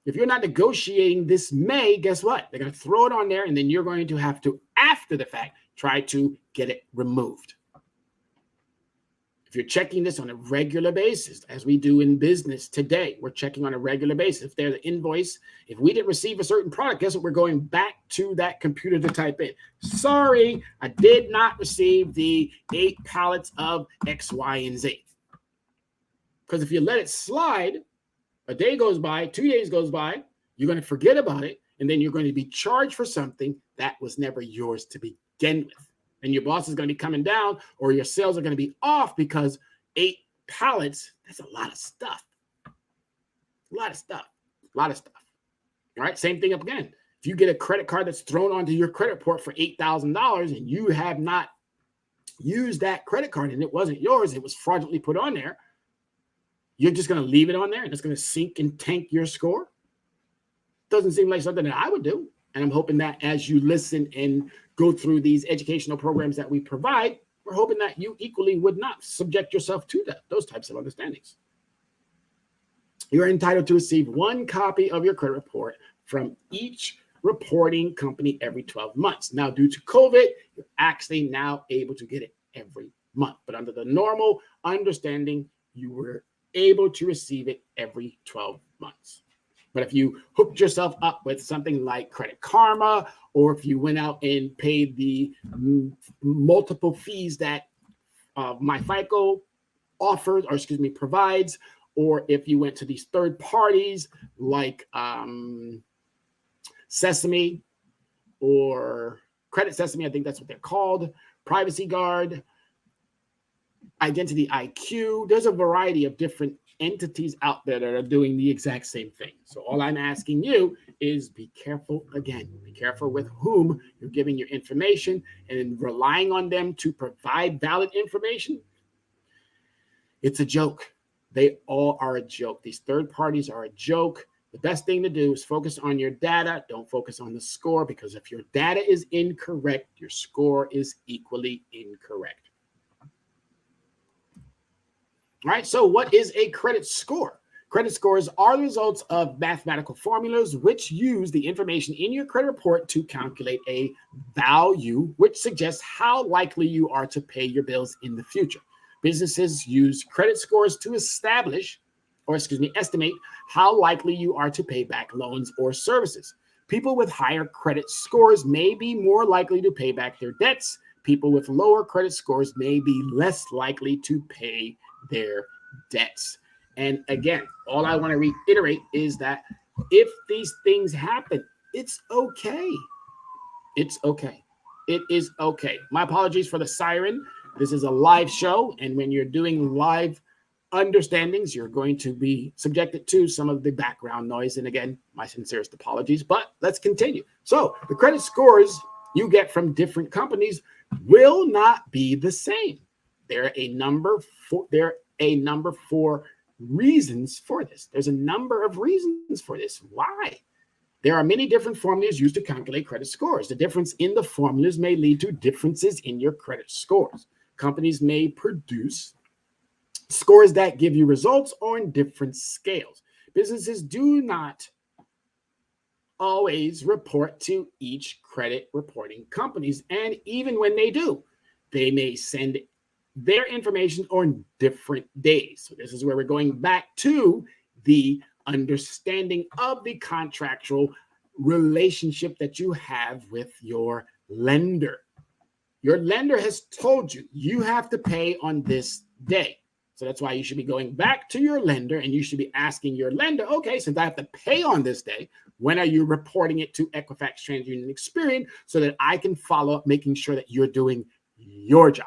If you're not negotiating this May, guess what? They're going to throw it on there, and then you're going to have to, after the fact, try to get it removed. If you're checking this on a regular basis, as we do in business today, we're checking on a regular basis. If there's an invoice, if we didn't receive a certain product, guess what? We're going back to that computer to type in. Sorry, I did not receive the 8 pallets of X, Y, and Z. Because if you let it slide, a day goes by, 2 days goes by, you're going to forget about it, and then you're going to be charged for something that was never yours to begin with. And your boss is going to be coming down, or your sales are going to be off because 8 pallets, that's a lot of stuff. A lot of stuff. All right, same thing up again. If you get a credit card that's thrown onto your credit report for $8,000 and you have not used that credit card and it wasn't yours, it was fraudulently put on there, you're just going to leave it on there and it's going to sink and tank your score? Doesn't seem like something that I would do. And I'm hoping that as you listen and go through these educational programs that we provide, we're hoping that you equally would not subject yourself to those types of understandings. You're entitled to receive 1 copy of your credit report from each reporting company every 12 months. Now, due to COVID, you're actually now able to get it every month. But under the normal understanding, you were able to receive it every 12 months. But if you hooked yourself up with something like Credit Karma, or if you went out and paid the multiple fees that MyFICO offers, provides, or if you went to these third parties like Sesame or Credit Sesame, I think that's what they're called, Privacy Guard, Identity IQ, there's a variety of different entities out there that are doing the exact same thing. So all I'm asking you is be careful again. Be careful with whom you're giving your information and relying on them to provide valid information. It's a joke. They all are a joke. These third parties are a joke. The best thing to do is focus on your data. Don't focus on the score, because if your data is incorrect, your score is equally incorrect. All right, so what is a credit score? Credit scores are the results of mathematical formulas which use the information in your credit report to calculate a value which suggests how likely you are to pay your bills in the future. Businesses use credit scores to estimate how likely you are to pay back loans or services. People with higher credit scores may be more likely to pay back their debts. People with lower credit scores may be less likely to pay their debts. And again, all I want to reiterate is that if these things happen, it's okay. It's okay. It is okay. My apologies for the siren. This is a live show. And when you're doing live understandings, you're going to be subjected to some of the background noise. And again, my sincerest apologies, but let's continue. So the credit scores you get from different companies will not be the same. There are a number for reasons for this. There's a number of reasons for this. Why? There are many different formulas used to calculate credit scores. The difference in the formulas may lead to differences in your credit scores. Companies may produce scores that give you results on different scales. Businesses do not always report to each credit reporting companies. And even when they do, they may send their information on different days. So this is where we're going back to the understanding of the contractual relationship that you have with your lender. Your lender has told you you have to pay on this day. So that's why you should be going back to your lender and you should be asking your lender, okay, since I have to pay on this day, when are you reporting it to Equifax, TransUnion, and Experian so that I can follow up making sure that you're doing your job?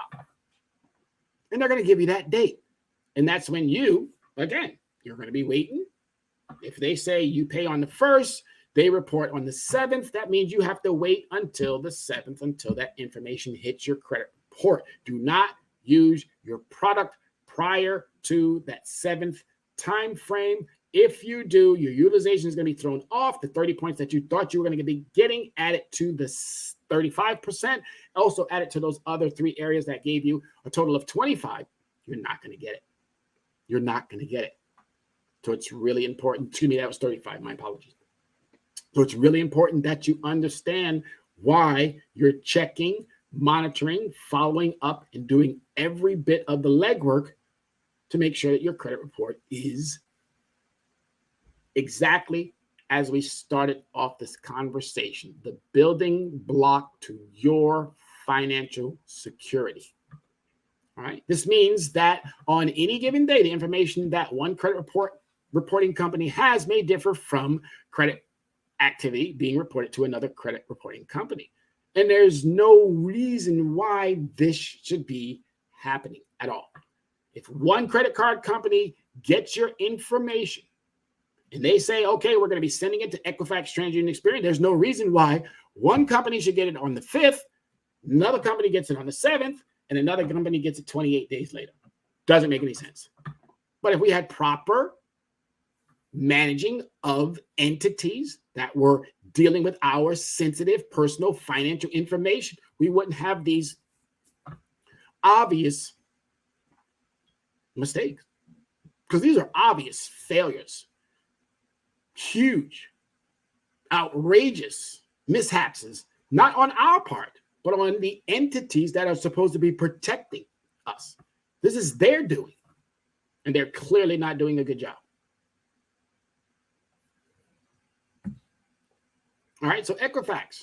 And they're going to give you that date. And that's when you're going to be waiting. If they say you pay on the 1st, they report on the 7th. That means you have to wait until the 7th, until that information hits your credit report. Do not use your product prior to that 7th time frame. If you do, your utilization is going to be thrown off. The 30 points that you thought you were going to be getting, add it to the 35%. Also add it to those other 3 areas that gave you a total of 25. You're not going to get it. You're not going to get it. So it's really important. Excuse me, that was 35. My apologies. So it's really important that you understand why you're checking, monitoring, following up, and doing every bit of the legwork to make sure that your credit report is exactly as we started off this conversation, the building block to your financial security. All right. This means that on any given day, the information that one credit reporting company has may differ from credit activity being reported to another credit reporting company. And there's no reason why this should be happening at all. If one credit card company gets your information and they say, okay, we're going to be sending it to Equifax, TransUnion, Experian, there's no reason why one company should get it on the 5th, another company gets it on the 7th, and another company gets it 28 days later. Doesn't make any sense. But if we had proper managing of entities that were dealing with our sensitive personal financial information, we wouldn't have these obvious mistakes, because these are obvious failures, huge, outrageous mishaps, not on our part, but on the entities that are supposed to be protecting us. This is their doing, and they're clearly not doing a good job. All right, so Experian,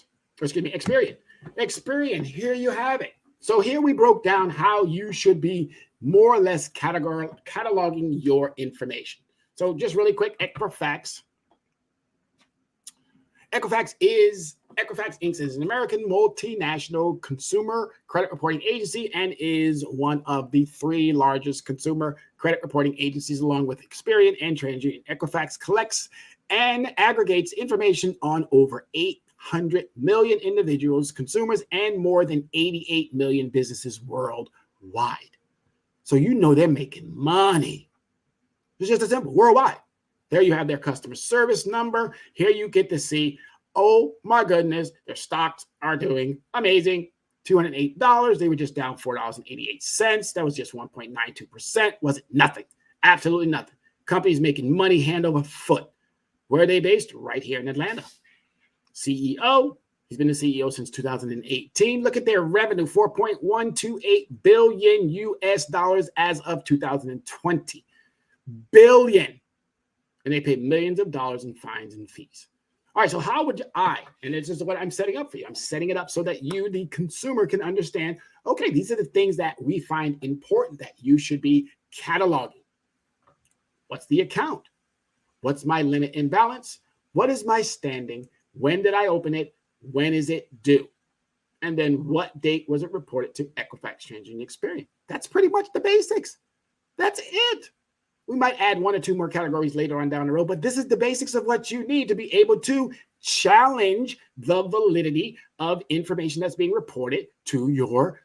here you have it. So here we broke down how you should be more or less cataloging your information. So just really quick, Equifax Inc. is an American multinational consumer credit reporting agency and is one of the 3 largest consumer credit reporting agencies, along with Experian and TransUnion. Equifax collects and aggregates information on over 800 million individuals, consumers, and more than 88 million businesses worldwide. So you know they're making money. It's just as simple, worldwide. There you have their customer service number. Here you get to see, oh my goodness, their stocks are doing amazing. $208. They were just down $4.88. That was just 1.92%. Was it nothing? Absolutely nothing. Companies making money hand over foot. Where are they based? Right here in Atlanta. CEO, he's been the CEO since 2018. Look at their revenue, 4.128 billion US dollars as of 2020. Billion. And they pay millions of dollars in fines and fees. All right, so how would I, and this is what I'm setting up for you. I'm setting it up so that you, the consumer, can understand, okay, these are the things that we find important that you should be cataloging. What's the account? What's my limit and balance? What is my standing? When did I open it? When is it due? And then what date was it reported to Equifax TransUnion Experian? That's pretty much the basics. That's it. We might add one or two more categories later on down the road, but this is the basics of what you need to be able to challenge the validity of information that's being reported to your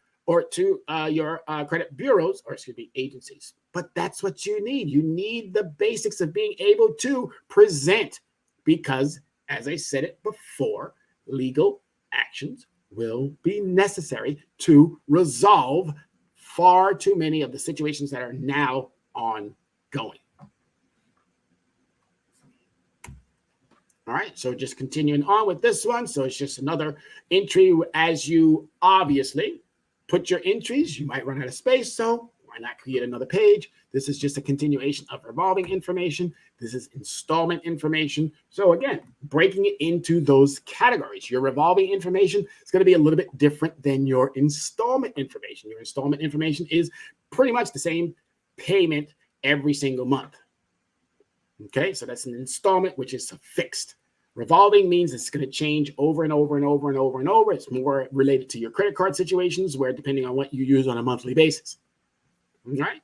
credit bureaus, or excuse me, agencies. But that's what you need. You need the basics of being able to present, because, as I said it before, legal actions will be necessary to resolve far too many of the situations that are now ongoing. All right, so just continuing on with this one. So it's just another entry. As you obviously put your entries, you might run out of space. So why not create another page? This is just a continuation of revolving information. This is installment information. So again, breaking it into those categories. Your revolving information is going to be a little bit different than your installment information. Your installment information is pretty much the same payment every single month. Okay, so that's an installment, which is fixed. Revolving means it's going to change over and over and over and over and over. It's more related to your credit card situations, where depending on what you use on a monthly basis. All right.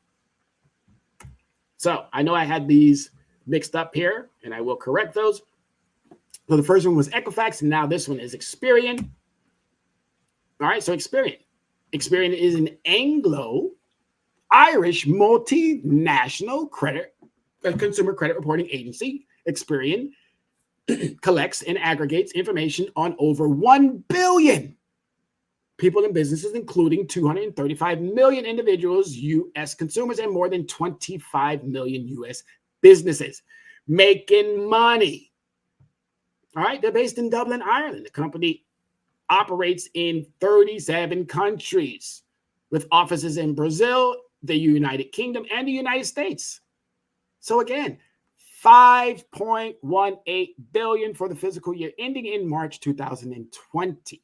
So I know I had these mixed up here, and I will correct those. So the first one was Equifax, and now this one is Experian. All right, so Experian. Experian is an Anglo-Irish multinational consumer credit reporting agency. Experian collects and aggregates information on over 1 billion people and businesses, including 235 million individuals, U.S. consumers, and more than 25 million U.S. businesses making money. All right, they're based in Dublin, Ireland. The company operates in 37 countries with offices in Brazil, the United Kingdom, and the United States. So again, 5.18 billion for the fiscal year ending in March 2020.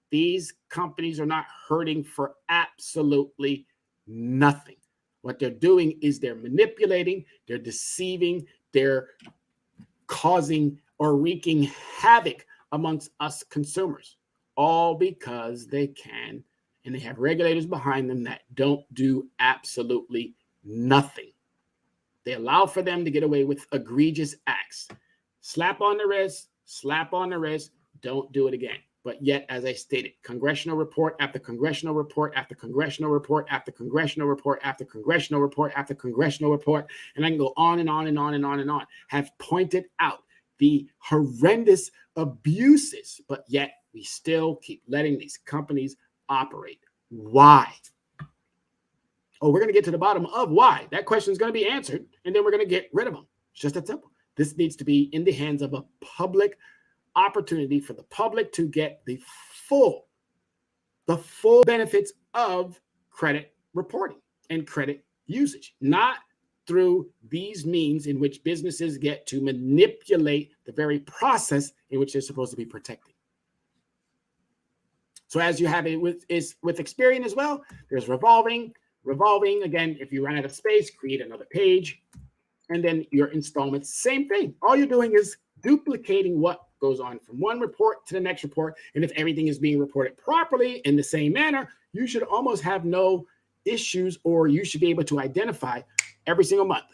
These companies are not hurting for absolutely nothing. What they're doing is they're manipulating, they're deceiving, they're causing or wreaking havoc amongst us consumers, all because they can, and they have regulators behind them that don't do absolutely nothing. They allow for them to get away with egregious acts. Slap on the wrist, don't do it again. But yet, as I stated, congressional report after congressional report after congressional report after congressional report after congressional report after congressional report, and I can go on and on and on and on and on, have pointed out the horrendous abuses, but yet we still keep letting these companies operate. Why? Oh, we're going to get to the bottom of why. That question is going to be answered, and then we're going to get rid of them. It's just that simple. This needs to be in the hands of a public opportunity for the public to get the full benefits of credit reporting and credit usage, not through these means in which businesses get to manipulate the very process in which they're supposed to be protecting. So as you have it with Experian as well, there's revolving. Again, if you run out of space, create another page, and then your installments, same thing. All you're doing is duplicating what goes on from one report to the next report. And if everything is being reported properly in the same manner, you should almost have no issues, or you should be able to identify every single month,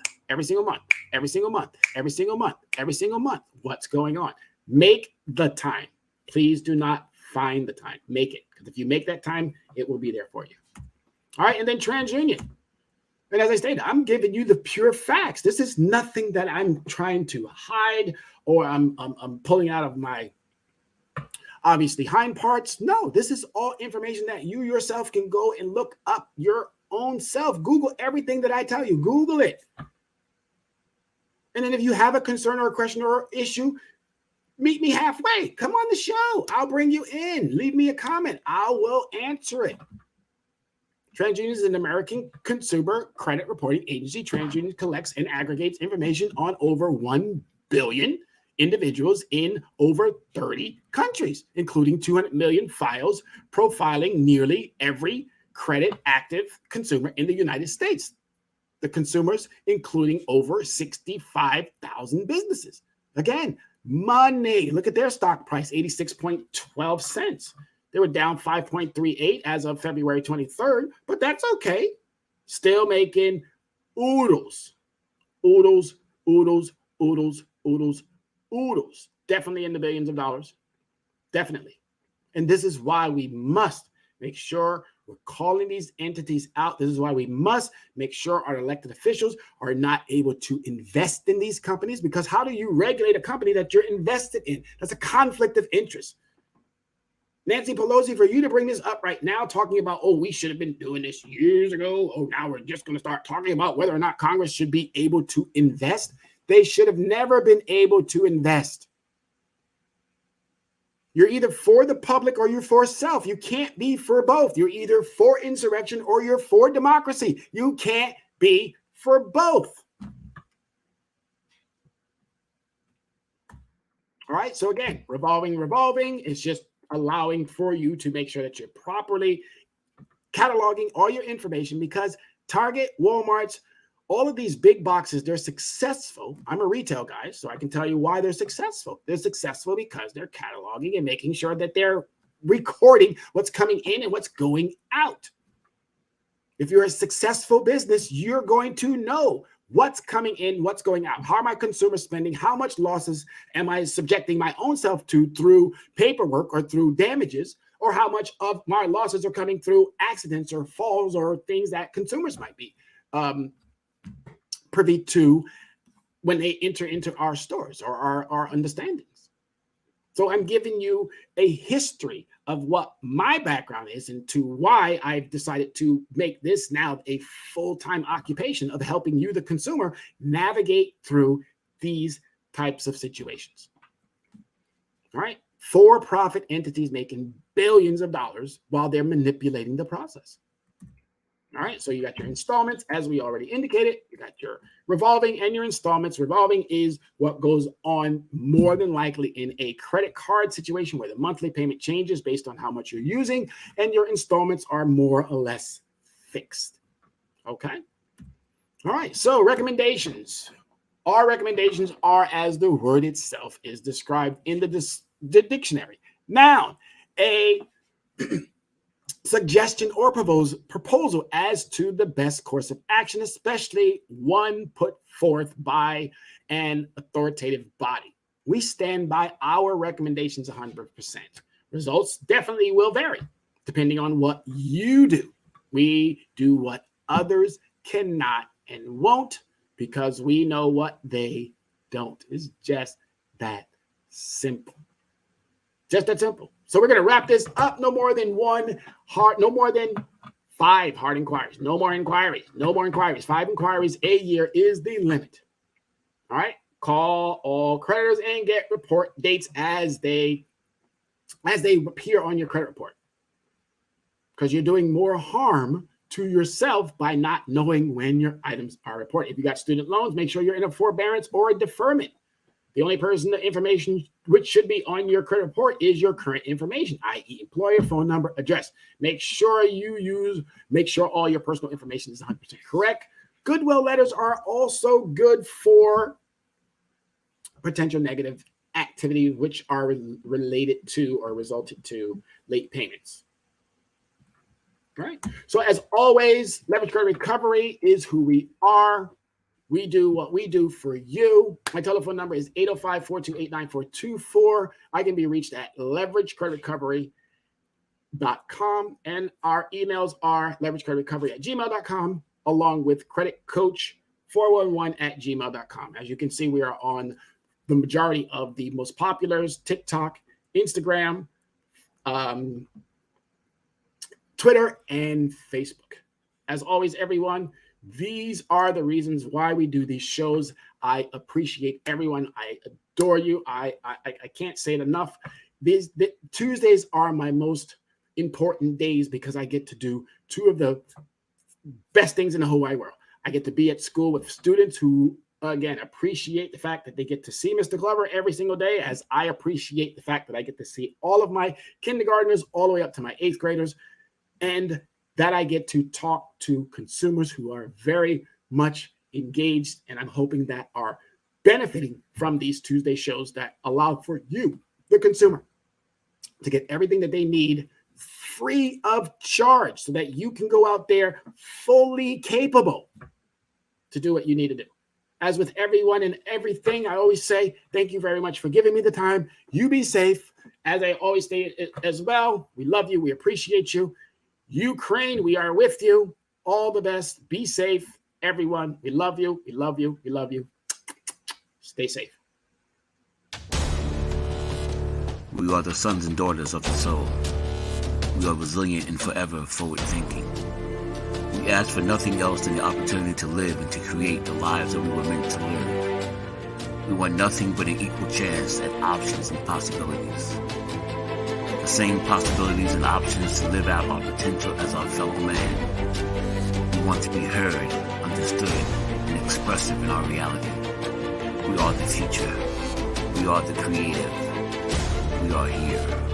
what's going on. Make the time. Please do not find the time. Make it. Because if you make that time, it will be there for you. All right, and then TransUnion. And as I stated, I'm giving you the pure facts. This is nothing that I'm trying to hide, or I'm pulling out of my, obviously, hind parts. No, this is all information that you yourself can go and look up your own self. Google everything that I tell you. Google it. And then if you have a concern or a question or issue, meet me halfway. Come on the show. I'll bring you in. Leave me a comment. I will answer it. TransUnion is an American consumer credit reporting agency. TransUnion collects and aggregates information on over 1 billion individuals in over 30 countries, including 200 million files profiling nearly every credit active consumer in the United States. The consumers, including over 65,000 businesses. Again, money. Look at their stock price, 86.12 cents. They were down 5.38 as of February 23rd, but that's okay. Still making oodles. Oodles, oodles, oodles, oodles, oodles. Definitely in the billions of dollars. Definitely. And this is why we must make sure we're calling these entities out. This is why we must make sure our elected officials are not able to invest in these companies, because how do you regulate a company that you're invested in? That's a conflict of interest. Nancy Pelosi, for you to bring this up right now, talking about, oh, we should have been doing this years ago. Oh, now we're just going to start talking about whether or not Congress should be able to invest. They should have never been able to invest. You're either for the public or you're for self. You can't be for both. You're either for insurrection or you're for democracy. You can't be for both. All right. So again, revolving is just allowing for you to make sure that you're properly cataloging all your information, because Target, Walmart's, all of these big boxes, they're successful. I'm a retail guy, so I can tell you why they're successful. They're successful because they're cataloging and making sure that they're recording what's coming in and what's going out. If you're a successful business, you're going to know what's coming in, what's going out. How are my consumers spending? How much losses am I subjecting my own self to through paperwork or through damages? Or how much of my losses are coming through accidents or falls or things that consumers might be privy to when they enter into our stores or our understandings. So I'm giving you a history of what my background is and to why I've decided to make this now a full-time occupation of helping you, the consumer, navigate through these types of situations. All right. For-profit entities making billions of dollars while they're manipulating the process. All right, so you got your installments, as we already indicated. You got your revolving and your installments. Revolving is what goes on more than likely in a credit card situation where the monthly payment changes based on how much you're using, and your installments are more or less fixed. Okay? All right, so recommendations. Our recommendations are as the word itself is described in the dictionary. Noun, a suggestion or proposal as to the best course of action, especially one put forth by an authoritative body. We stand by our recommendations 100%. Results definitely will vary depending on what you do. We do what others cannot and won't because we know what they don't. It's just that simple. Just that simple. So we're going to wrap this up. No more than 5 hard inquiries. No more inquiries. 5 inquiries a year is the limit. All right. Call all creditors and get report dates as they appear on your credit report. Because you're doing more harm to yourself by not knowing when your items are reported. If you got student loans, make sure you're in a forbearance or a deferment. The only person, the information which should be on your credit report is your current information, i.e. employer, phone number, address. Make sure all your personal information is 100% correct. Goodwill letters are also good for potential negative activity which are related to or resulted to late payments. All right. So as always, Leverage Credit Recovery is who we are. We do what we do for you. My telephone number is 805-428-9424. I can be reached at leveragecreditrecovery.com. And our emails are leveragecreditrecovery@gmail.com, along with creditcoach411@gmail.com. As you can see, we are on the majority of the most populars: TikTok, Instagram, Twitter, and Facebook. As always, everyone, these are the reasons why we do these shows. I appreciate everyone. I adore you. I can't say it enough. Tuesdays are my most important days because I get to do two of the best things in the whole wide world. I get to be at school with students who, again, appreciate the fact that they get to see Mr. Glover every single day, as I appreciate the fact that I get to see all of my kindergartners all the way up to my 8th graders, and that I get to talk to consumers who are very much engaged, and I'm hoping that are benefiting from these Tuesday shows that allow for you, the consumer, to get everything that they need free of charge so that you can go out there fully capable to do what you need to do. As with everyone and everything, I always say, thank you very much for giving me the time. You be safe. As I always say as well, we love you. We appreciate you. Ukraine, we are with you. All the best. Be safe, everyone. We love you. We love you. We love you. Stay safe. We are the sons and daughters of the soul. We are resilient and forever forward thinking. We ask for nothing else than the opportunity to live and to create the lives that we were meant to live. We want nothing but an equal chance at options and possibilities. The same possibilities and options to live out our potential as our fellow man. We want to be heard, understood, and expressive in our reality. We are the future. We are the creative. We are here.